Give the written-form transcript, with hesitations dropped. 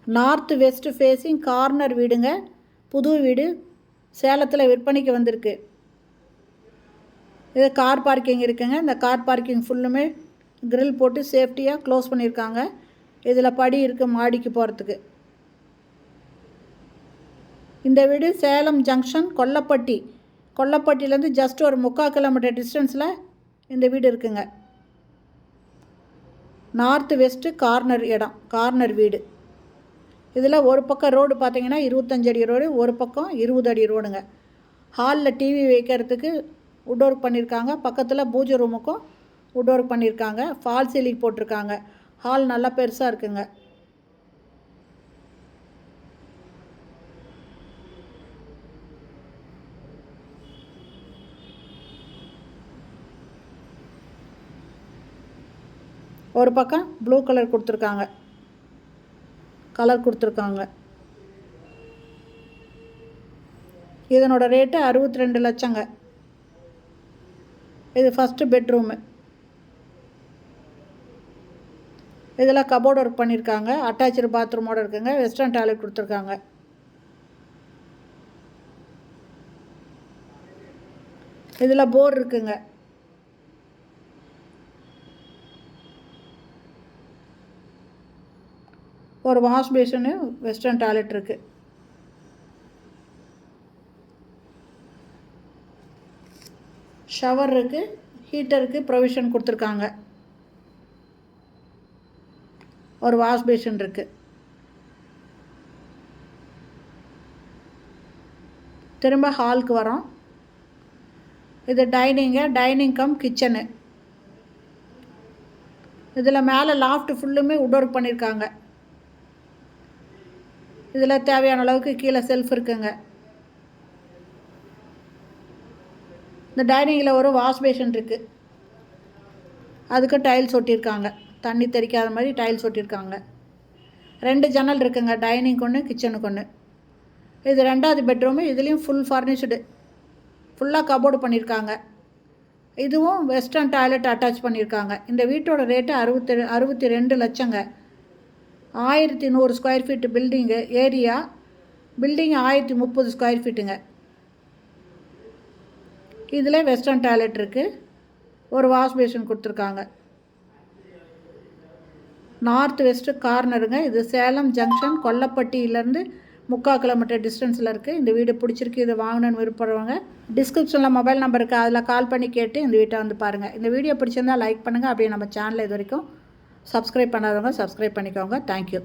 North west facing corner வீடுங்க. புது வீடு சேலத்தில் விற்பனைக்கு வந்திருக்கு. இது கார் பார்க்கிங் இருக்குங்க. இந்த கார் பார்க்கிங் ஃபுல்லுமே கிரில் போட்டு சேஃப்டியாக க்ளோஸ் பண்ணியிருக்காங்க. இதில் படி இருக்குது மாடிக்கு போகிறதுக்கு. இந்த வீடு சேலம் ஜங்ஷன் கொல்லப்பட்டி. கொல்லப்பட்டியிலேருந்து ஜஸ்ட் ஒரு 3/4 கிலோமீட்டர் டிஸ்டன்ஸில் இந்த வீடு இருக்குங்க. நார்த் வெஸ்ட்டு கார்னர் இடம், கார்னர் வீடு. இதில் ஒரு பக்கம் ரோடு பார்த்திங்கன்னா 25 அடி ரோடு, ஒரு பக்கம் 20 அடி ரோடுங்க. ஹாலில் டிவி வைக்கிறதுக்கு வுட் ஒர்க் பண்ணியிருக்காங்க. பக்கத்தில் பூஜை ரூமுக்கும் வுட் ஒர்க் பண்ணியிருக்காங்க. ஃபால் சீலிங் போட்டிருக்காங்க. ஹால் நல்லா பெருசாக இருக்குங்க. ஒரு பக்கம் ப்ளூ கலர் கொடுத்துருக்காங்க, இதனோட ரேட்டு 62 லட்சங்க. இது ஃபஸ்ட்டு பெட்ரூமு. இதில் கபோர்டு ஒர்க் பண்ணியிருக்காங்க. அட்டாச்சு பாத்ரூமோடு இருக்குங்க. வெஸ்டர்ன் டாய்லெட் கொடுத்துருக்காங்க. இதில் போர் இருக்குங்க. ஒரு வாஷ் பேஷனு, வெஸ்டர்ன் டாய்லெட் இருக்குது. ஷவர் இருக்குது, ஹீட்டருக்கு ப்ரொவிஷன் கொடுத்துருக்காங்க. ஒரு வாஷ் பேஷன் இருக்குது. திரும்ப ஹாலுக்கு வரோம். இது டைனிங் கம் கிச்சனு. இதில் மேலே லாஃப்ட் ஃபுல்லுமே வுட் ஒர்க் பண்ணியிருக்காங்க. இதில் தேவையான அளவுக்கு கீழே செல்ஃப் இருக்குங்க. இந்த டைனிங்கில் ஒரு வாஷ் பேஷன் இருக்குது. அதுக்கு டைல்ஸ் ஒட்டியிருக்காங்க. தண்ணி தெறிக்காத மாதிரி டைல்ஸ் ஒட்டியிருக்காங்க. 2 ஜன்னல் இருக்குங்க. டைனிங் ஒன்று, கிச்சனுக்கு ஒன்று. இது 2வது பெட்ரூமு. இதுலேயும் ஃபுல் ஃபர்னிஷ்டு, ஃபுல்லாக கபோர்டு பண்ணியிருக்காங்க. இதுவும் வெஸ்டர்ன் டாய்லெட் அட்டாச் பண்ணியிருக்காங்க. இந்த வீட்டோட ரேட்டு 62 லட்சங்க. 1100 square feet building area. Building 1030 square ஃபீட்டுங்க. இதில் வெஸ்டர்ன் டாய்லெட் இருக்குது. ஒரு வாஷ் பேஷன் கொடுத்துருக்காங்க. நார்த் வெஸ்ட்டு கார்னருங்க. இது சேலம் ஜங்ஷன் கொல்லப்பட்டியிலேருந்து 3/4 கிலோமீட்டர் டிஸ்டன்ஸில் இருக்குது. இந்த வீடு பிடிச்சிருக்கு. இதை வாங்கணுன்னு விருப்பப்படுறவங்க டிஸ்கிரிப்ஷனில் மொபைல் நம்பர் இருக்குது, அதில் கால் பண்ணி கேட்டு இந்த வீட்டை வந்து பாருங்கள். இந்த வீடியோ பிடிச்சிருந்தால் லைக் பண்ணுங்கள். அப்படியே நம்ம சேனலை இது வரைக்கும் சப்ஸ்கிரைப் பண்ணாதவங்க சப்ஸ்கிரைப் பண்ணிக்கோங்க. தேங்க்யூ.